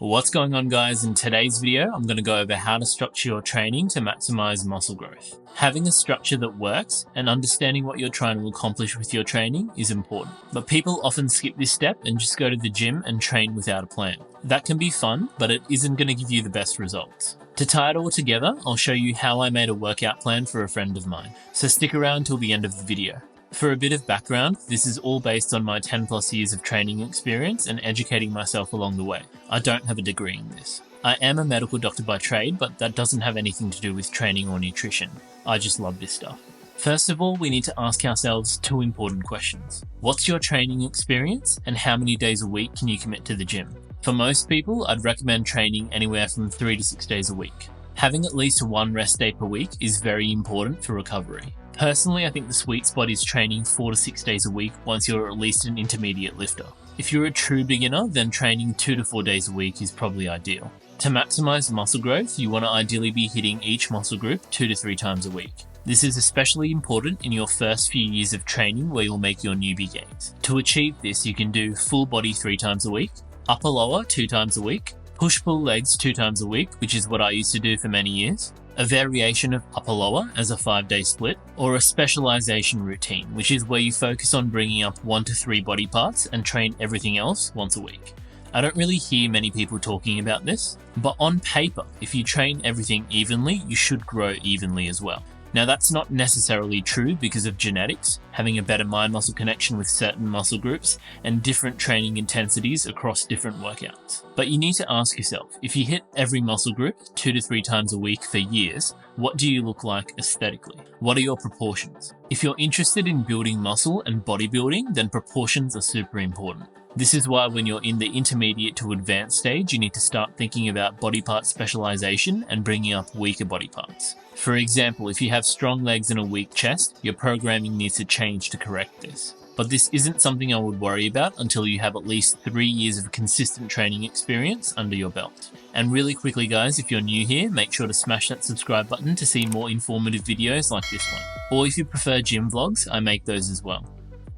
What's going on, guys? In today's video, I'm going to go over how to structure your training to maximize muscle growth. Having a structure that works and understanding what you're trying to accomplish with your training is important. But people often skip this step and just go to the gym and train without a plan. That can be fun, but it isn't going to give you the best results. To tie it all together, I'll show you how I made a workout plan for a friend of mine. So stick around till the end of the video. For a bit of background, this is all based on my 10 plus years of training experience and educating myself along the way. I don't have a degree in this. I am a medical doctor by trade, but that doesn't have anything to do with training or nutrition. I just love this stuff. First of all, we need to ask ourselves two important questions. What's your training experience and how many days a week can you commit to the gym? For most people, I'd recommend training anywhere from 3 to 6 days a week. Having at least one rest day per week is very important for recovery. Personally, I think the sweet spot is training 4 to 6 days a week once you're at least an intermediate lifter. If you're a true beginner, then training 2 to 4 days a week is probably ideal. To maximize muscle growth, you want to ideally be hitting each muscle group 2 to 3 times a week. This is especially important in your first few years of training where you'll make your newbie gains. To achieve this, you can do full body 3 times a week, upper lower 2 times a week, push-pull legs 2 times a week, which is what I used to do for many years, a variation of upper lower as a 5-day split, or a specialization routine, which is where you focus on bringing up 1 to 3 body parts and train everything else once a week. I don't really hear many people talking about this, but on paper, if you train everything evenly, you should grow evenly as well. Now that's not necessarily true because of genetics, having a better mind-muscle connection with certain muscle groups, and different training intensities across different workouts. But you need to ask yourself, if you hit every muscle group 2 to 3 times a week for years, what do you look like aesthetically? What are your proportions? If you're interested in building muscle and bodybuilding, then proportions are super important. This is why when you're in the intermediate to advanced stage, you need to start thinking about body part specialization and bringing up weaker body parts. For example, if you have strong legs and a weak chest, your programming needs to change to correct this. But this isn't something I would worry about until you have at least 3 years of consistent training experience under your belt. And really quickly, guys, if you're new here, make sure to smash that subscribe button to see more informative videos like this one. Or if you prefer gym vlogs, I make those as well.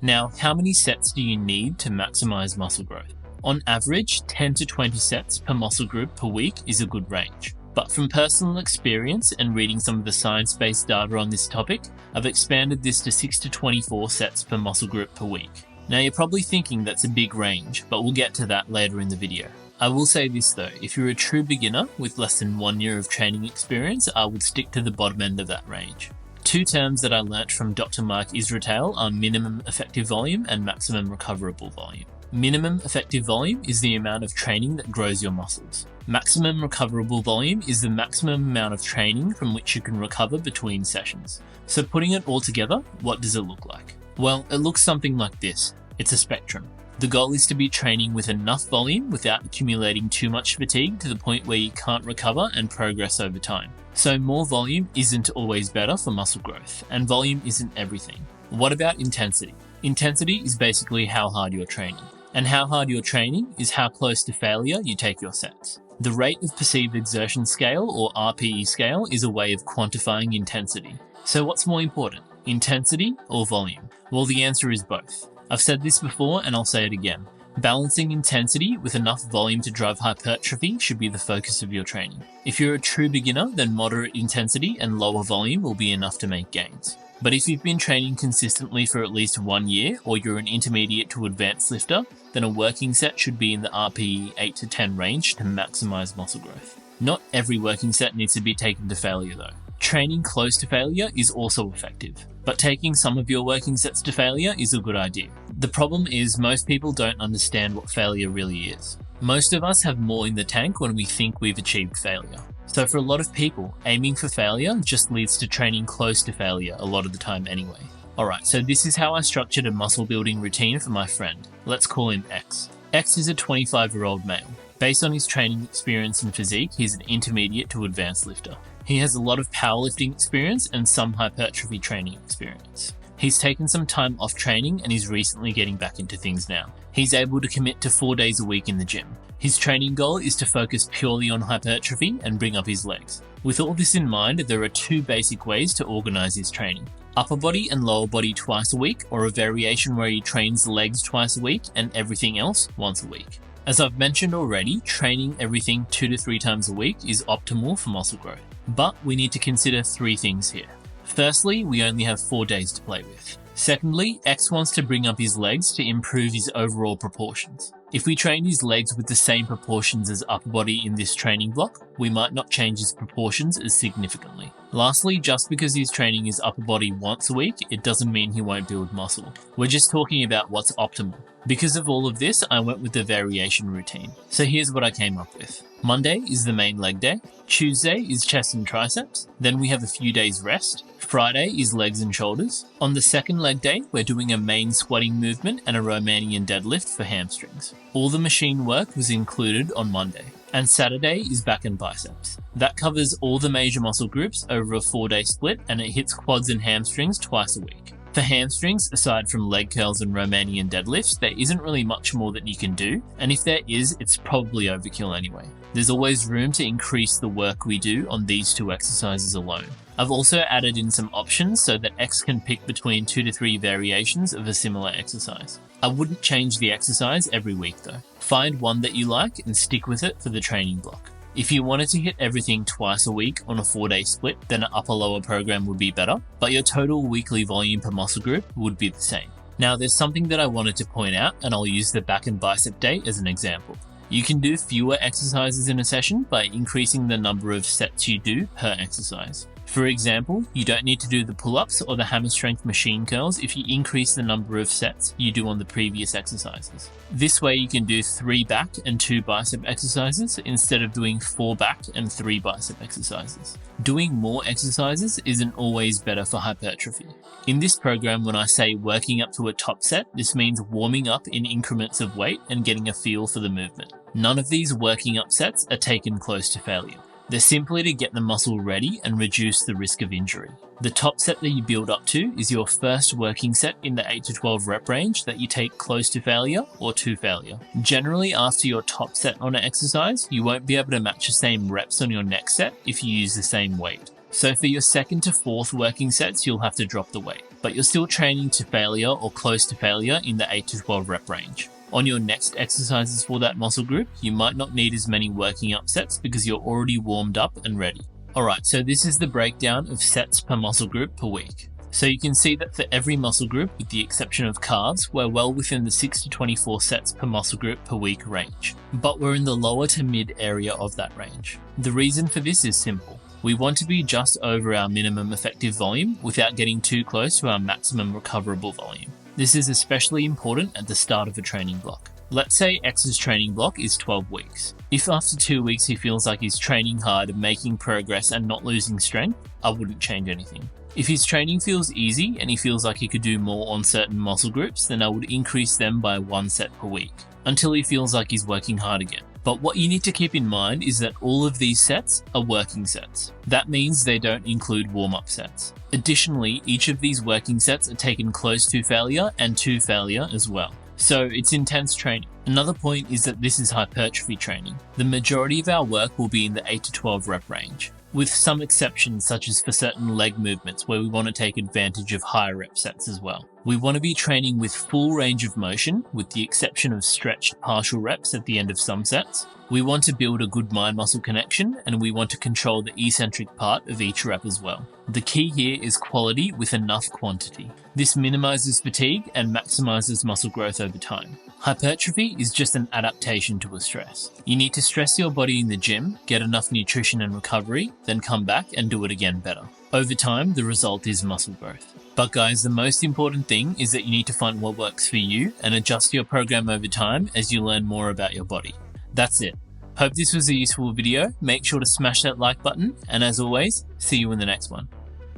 Now, how many sets do you need to maximize muscle growth? On average, 10 to 20 sets per muscle group per week is a good range. But from personal experience and reading some of the science-based data on this topic, I've expanded this to 6 to 24 sets per muscle group per week. Now you're probably thinking that's a big range, but we'll get to that later in the video. I will say this though, if you're a true beginner with less than 1 year of training experience, I would stick to the bottom end of that range. Two terms that I learnt from Dr. Mark Israetel are minimum effective volume and maximum recoverable volume. Minimum effective volume is the amount of training that grows your muscles. Maximum recoverable volume is the maximum amount of training from which you can recover between sessions. So putting it all together, what does it look like? Well, it looks something like this. It's a spectrum. The goal is to be training with enough volume without accumulating too much fatigue to the point where you can't recover and progress over time. So more volume isn't always better for muscle growth, and volume isn't everything. What about intensity? Intensity is basically how hard you're training. And how hard you're training is how close to failure you take your sets. The rate of perceived exertion scale, or RPE scale, is a way of quantifying intensity. So what's more important, intensity or volume? Well, the answer is both. I've said this before and I'll say it again. Balancing intensity with enough volume to drive hypertrophy should be the focus of your training. If you're a true beginner, then moderate intensity and lower volume will be enough to make gains. But if you've been training consistently for at least 1 year, or you're an intermediate to advanced lifter, then a working set should be in the RPE 8 to 10 range to maximize muscle growth. Not every working set needs to be taken to failure though. Training close to failure is also effective, but taking some of your working sets to failure is a good idea. The problem is most people don't understand what failure really is. Most of us have more in the tank when we think we've achieved failure. So for a lot of people, aiming for failure just leads to training close to failure a lot of the time anyway. Alright, so this is how I structured a muscle building routine for my friend. Let's call him X. X is a 25-year-old male. Based on his training experience and physique, he's an intermediate to advanced lifter. He has a lot of powerlifting experience and some hypertrophy training experience. He's taken some time off training and is recently getting back into things now. He's able to commit to 4 days a week in the gym. His training goal is to focus purely on hypertrophy and bring up his legs. With all this in mind, there are 2 basic ways to organize his training. Upper body and lower body twice a week, or a variation where he trains legs twice a week and everything else once a week. As I've mentioned already, training everything 2 to 3 times a week is optimal for muscle growth. But we need to consider 3 things here. Firstly, we only have 4 days to play with. Secondly, X wants to bring up his legs to improve his overall proportions. If we train his legs with the same proportions as upper body in this training block, we might not change his proportions as significantly. Lastly, just because he's training his upper body once a week, it doesn't mean he won't build muscle. We're just talking about what's optimal. Because of all of this, I went with the variation routine. So here's what I came up with. Monday is the main leg day. Tuesday is chest and triceps. Then we have a few days rest. Friday is legs and shoulders. On the second leg day, we're doing a main squatting movement and a Romanian deadlift for hamstrings. All the machine work was included on Monday. And Saturday is back and biceps. That covers all the major muscle groups over a 4-day split, and it hits quads and hamstrings twice a week. For hamstrings, aside from leg curls and Romanian deadlifts, there isn't really much more that you can do, and if there is, it's probably overkill anyway. There's always room to increase the work we do on these 2 exercises alone. I've also added in some options so that X can pick between 2 to 3 variations of a similar exercise. I wouldn't change the exercise every week though. Find one that you like and stick with it for the training block. If you wanted to hit everything twice a week on a 4-day split, then an upper-lower program would be better, but your total weekly volume per muscle group would be the same. Now there's something that I wanted to point out, and I'll use the back and bicep day as an example. You can do fewer exercises in a session by increasing the number of sets you do per exercise. For example, you don't need to do the pull-ups or the hammer strength machine curls if you increase the number of sets you do on the previous exercises. This way you can do 3 back and 2 bicep exercises instead of doing 4 back and 3 bicep exercises. Doing more exercises isn't always better for hypertrophy. In this program, when I say working up to a top set, this means warming up in increments of weight and getting a feel for the movement. None of these working up sets are taken close to failure. They're simply to get the muscle ready and reduce the risk of injury. The top set that you build up to is your first working set in the 8 to 12 rep range that you take close to failure or to failure. Generally, after your top set on an exercise, you won't be able to match the same reps on your next set if you use the same weight. So for your 2nd to 4th working sets, you'll have to drop the weight, but you're still training to failure or close to failure in the 8 to 12 rep range. On your next exercises for that muscle group, you might not need as many working up sets because you're already warmed up and ready. Alright, so this is the breakdown of sets per muscle group per week. So you can see that for every muscle group, with the exception of calves, we're well within the 6 to 24 sets per muscle group per week range. But we're in the lower to mid area of that range. The reason for this is simple. We want to be just over our minimum effective volume without getting too close to our maximum recoverable volume. This is especially important at the start of a training block. Let's say X's training block is 12 weeks. If after 2 weeks he feels like he's training hard and making progress and not losing strength, I wouldn't change anything. If his training feels easy and he feels like he could do more on certain muscle groups, then I would increase them by 1 set per week, until he feels like he's working hard again. But what you need to keep in mind is that all of these sets are working sets. That means they don't include warm-up sets. Additionally, each of these working sets are taken close to failure and to failure as well. So it's intense training. Another point is that this is hypertrophy training. The majority of our work will be in the 8 to 12 rep range, with some exceptions such as for certain leg movements where we want to take advantage of higher rep sets as well. We want to be training with full range of motion, with the exception of stretched partial reps at the end of some sets. We want to build a good mind-muscle connection, and we want to control the eccentric part of each rep as well. The key here is quality with enough quantity. This minimizes fatigue and maximizes muscle growth over time. Hypertrophy is just an adaptation to a stress. You need to stress your body in the gym, get enough nutrition and recovery, then come back and do it again better. Over time, the result is muscle growth. But guys, the most important thing is that you need to find what works for you and adjust your program over time as you learn more about your body. That's it. Hope this was a useful video. Make sure to smash that like button, and as always, see you in the next one.